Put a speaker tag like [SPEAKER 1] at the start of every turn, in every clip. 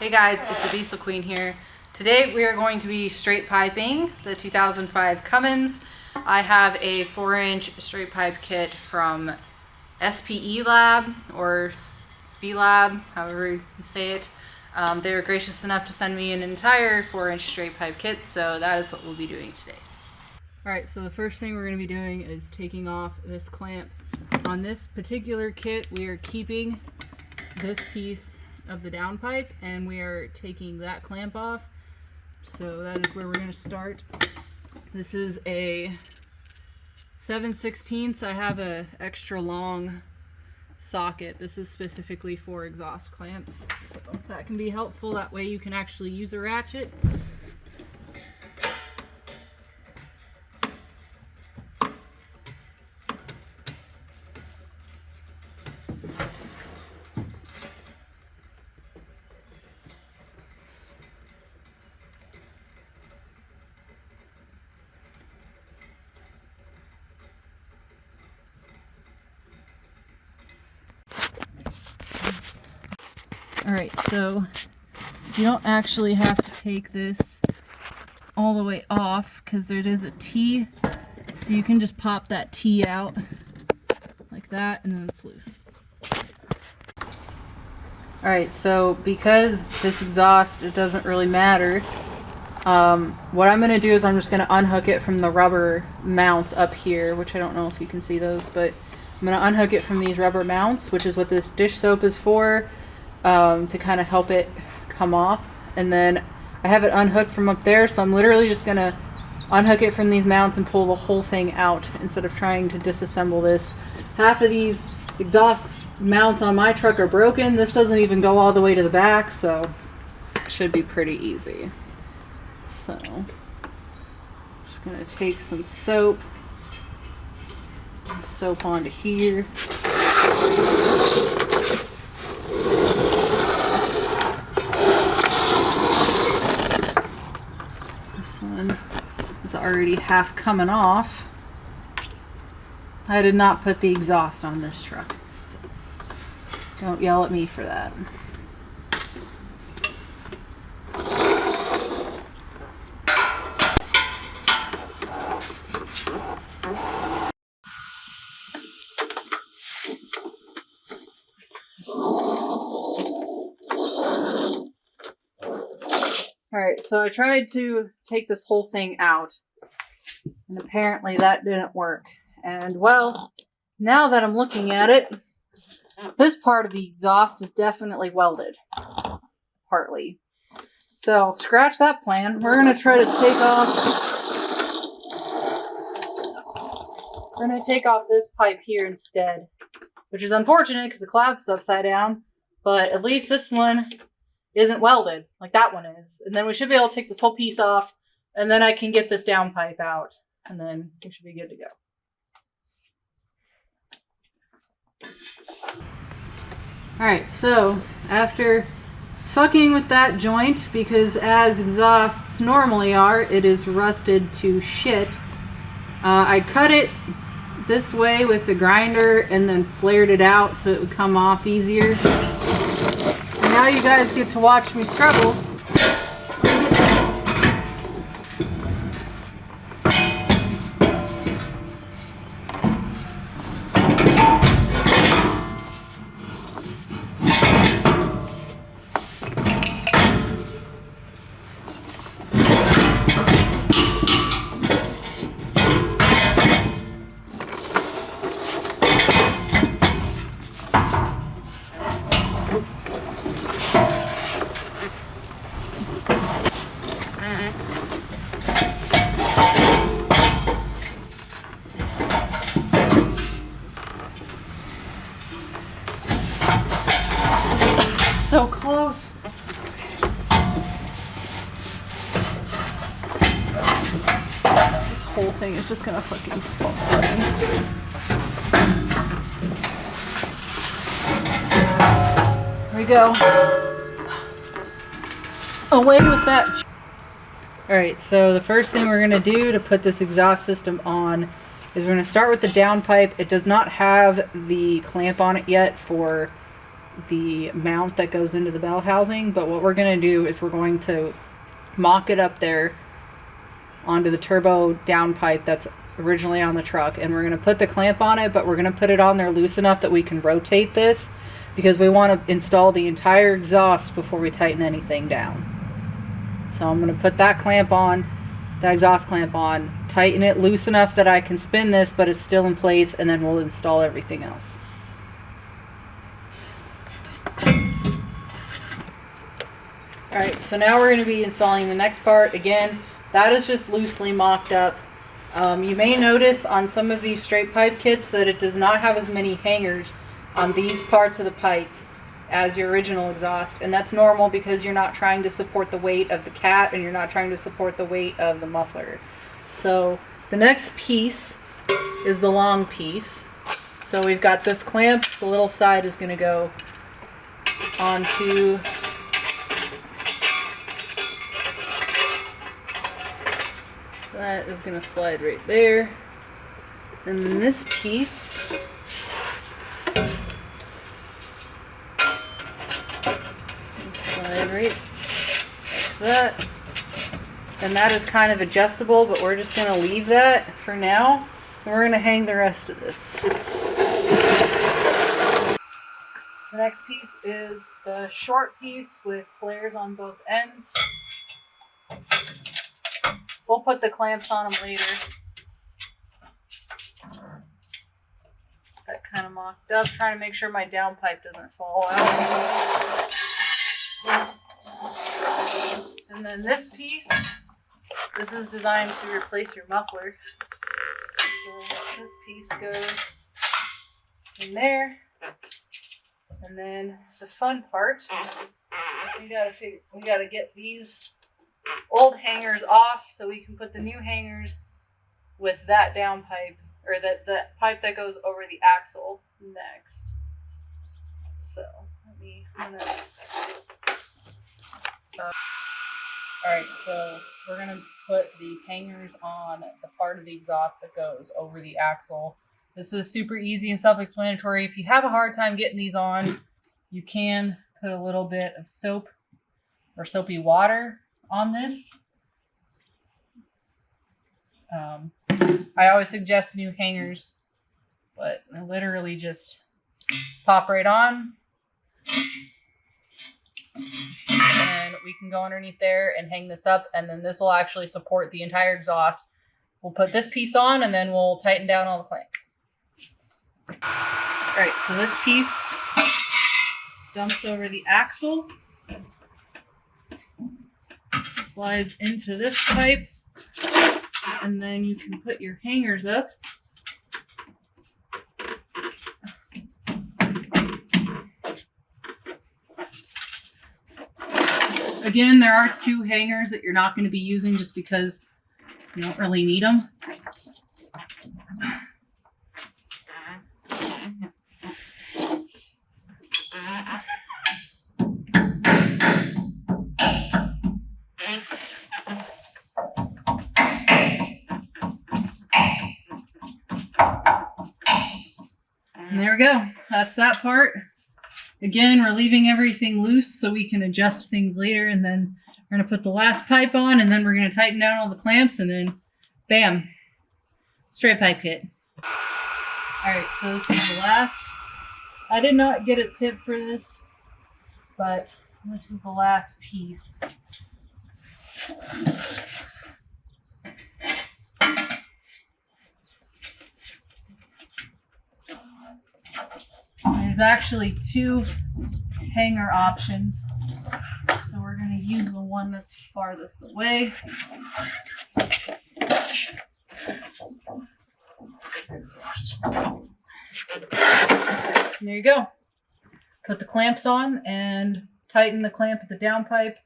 [SPEAKER 1] Hey guys, it's the Diesel Queen here. Today we are going to be straight piping the 2005 Cummins. I have a 4-inch straight pipe kit from SPELAB or SPELAB, however you say it. They were gracious enough to send me an entire 4-inch straight pipe kit, so that is what we'll be doing today. Alright, so the first thing we're going to be doing is taking off this clamp. On this particular kit, we are keeping this piece of the downpipe and we are taking that clamp off. So that is where we're going to start. This is a 7/16. I have a extra long socket. This is specifically for exhaust clamps, so that can be helpful. That way you can actually use a ratchet. Alright, so you don't actually have to take this all the way off because there is a T, so you can just pop that T out like that and then it's loose. Alright, so because this exhaust, it doesn't really matter, what I'm going to do is I'm just going to unhook it from the rubber mounts up here, which I don't know if you can see those, but I'm going to unhook it from these rubber mounts, which is what this dish soap is for. To kind of help it come off, and then I have it unhooked from up there, so I'm literally just gonna unhook it from these mounts and pull the whole thing out instead of trying to disassemble this. Half of these exhaust mounts on my truck are broken. This doesn't even go all the way to the back, so it should be pretty easy. So just gonna take some soap onto here. One is already half coming off. I did not put the exhaust on this truck, so don't yell at me for that. Alright, so I tried to take this whole thing out, and apparently that didn't work. And well, now that I'm looking at it, this part of the exhaust is definitely welded. Partly. So, scratch that plan. We're going to try to take off this pipe here instead. Which is unfortunate because the clamp's upside down, but at least this one isn't welded like that one is. And then we should be able to take this whole piece off, and then I can get this downpipe out, and then we should be good to go. Alright, so after fucking with that joint, because as exhausts normally are, it is rusted to shit, I cut it this way with the grinder and then flared it out so it would come off easier. Now you guys get to watch me struggle. So close. This whole thing is just gonna fucking fall. There we go. Away with that. Alright, so the first thing we're gonna do to put this exhaust system on is we're going to start with the downpipe. It does not have the clamp on it yet for the mount that goes into the bell housing, but what we're going to do is we're going to mock it up there onto the turbo downpipe that's originally on the truck, and we're going to put the clamp on it, but we're going to put it on there loose enough that we can rotate this, because we want to install the entire exhaust before we tighten anything down. So I'm going to put that clamp on, that exhaust clamp on, tighten it loose enough that I can spin this, but it's still in place, and then we'll install everything else. Alright, so now we're going to be installing the next part. Again, that is just loosely mocked up. You may notice on some of these straight pipe kits that it does not have as many hangers on these parts of the pipes as your original exhaust, and that's normal because you're not trying to support the weight of the cat and you're not trying to support the weight of the muffler. So the next piece is the long piece. So we've got this clamp, the little side is going to go onto that is going to slide right there, and then this piece slide right like that, and that is kind of adjustable, but we're just going to leave that for now, and we're going to hang the rest of this. The next piece is the short piece with flares on both ends. We'll put the clamps on them later. Got kind of mocked up, trying to make sure my downpipe doesn't fall out. And then this piece, this is designed to replace your muffler. So this piece goes in there. And then the fun part, we gotta get these old hangers off so we can put the new hangers with that downpipe, or that pipe that goes over the axle next. So alright, so we're gonna put the hangers on the part of the exhaust that goes over the axle. This is super easy and self-explanatory. If you have a hard time getting these on, you can put a little bit of soap or soapy water on this. I always suggest new hangers, but I literally just pop right on, and we can go underneath there and hang this up, and then this will actually support the entire exhaust. We'll put this piece on, and then we'll tighten down all the clamps. Alright, so this piece dumps over the axle, slides into this pipe, and then you can put your hangers up. Again, there are two hangers that you're not going to be using just because you don't really need them. And there we go. That's that part. Again, we're leaving everything loose so we can adjust things later, and then we're going to put the last pipe on, and then we're going to tighten down all the clamps, and then bam, straight pipe kit. Alright, so this is the last. I did not get a tip for this, but this is the last piece. There's actually two hanger options, so we're going to use the one that's farthest away. And there you go. Put the clamps on and tighten the clamp at the downpipe,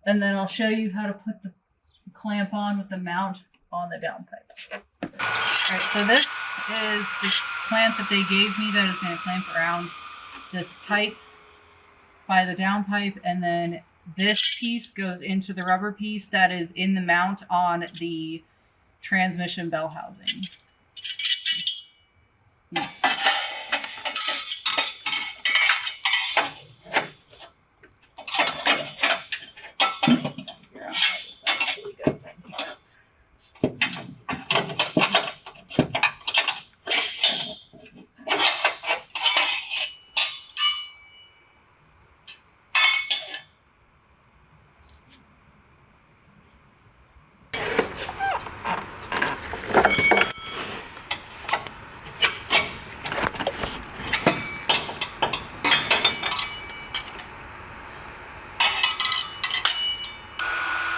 [SPEAKER 1] and then I'll show you how to put the clamp on with the mount on the downpipe. Alright, so this is the clamp that they gave me that is going to clamp around this pipe by the downpipe, and then this piece goes into the rubber piece that is in the mount on the transmission bell housing. Yes.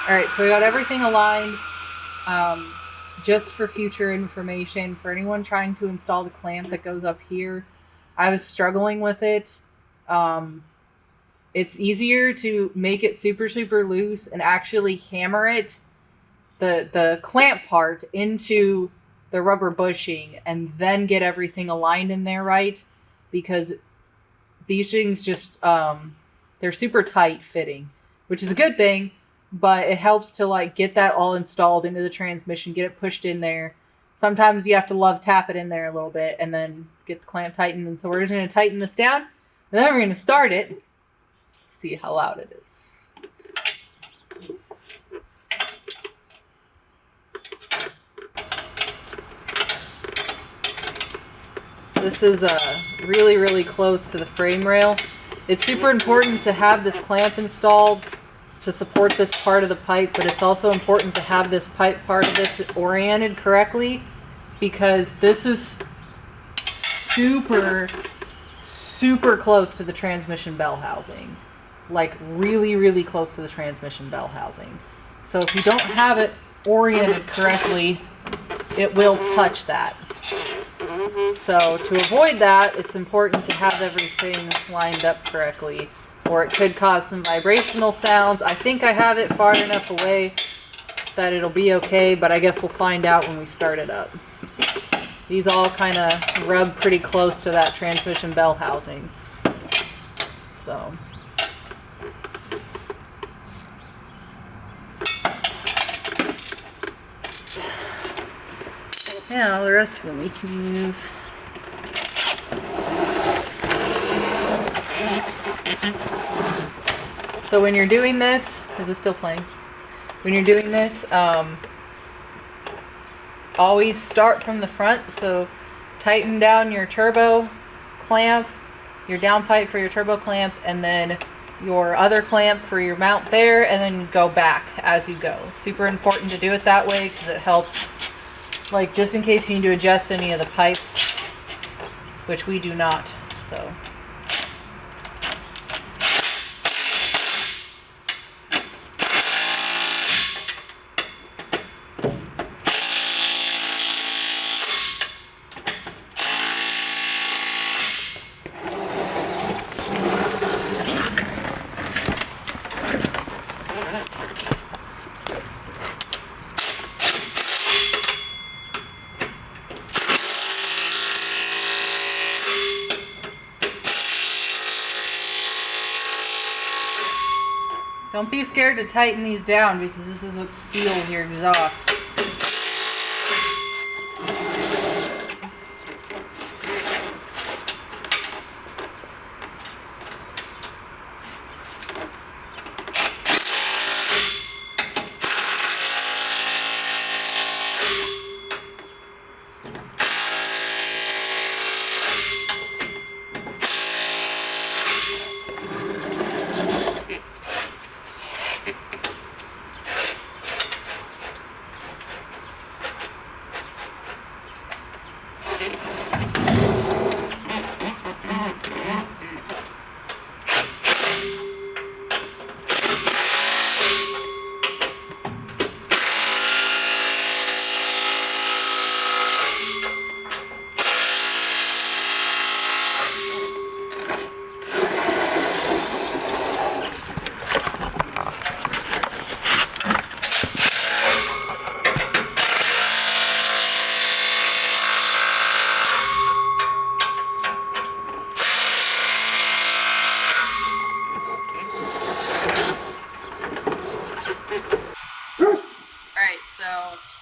[SPEAKER 1] Alright, so we got everything aligned. Just for future information, for anyone trying to install the clamp that goes up here, I was struggling with it. It's easier to make it super, super loose and actually hammer it, the clamp part, into the rubber bushing and then get everything aligned in there right, because these things just, they're super tight fitting, which is a good thing, but it helps to like get that all installed into the transmission, get it pushed in there. Sometimes you have to love tap it in there a little bit and then get the clamp tightened. And so we're just going to tighten this down, and then we're going to start it. See how loud it is. This is really, really close to the frame rail. It's super important to have this clamp installed to support this part of the pipe, but it's also important to have this pipe part of this oriented correctly, because this is super, super close to the transmission bell housing. Like really, really close to the transmission bell housing. So if you don't have it oriented correctly, it will touch that. So to avoid that, it's important to have everything lined up correctly, or it could cause some vibrational sounds. I think I have it far enough away that it'll be okay, but I guess we'll find out when we start it up. These all kind of rub pretty close to that transmission bell housing. So now the rest of them we can use. So when you're doing this, is it still playing? When you're doing this, always start from the front. So tighten down your turbo clamp, your downpipe for your turbo clamp, and then your other clamp for your mount there, and then go back as you go. It's super important to do it that way because it helps, like, just in case you need to adjust any of the pipes, which we do not, so. Don't be scared to tighten these down, because this is what seals your exhaust.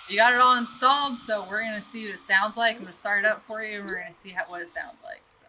[SPEAKER 1] You got it all installed, so we're going to see what it sounds like. I'm going to start it up for you, and we're going to see what it sounds like. So.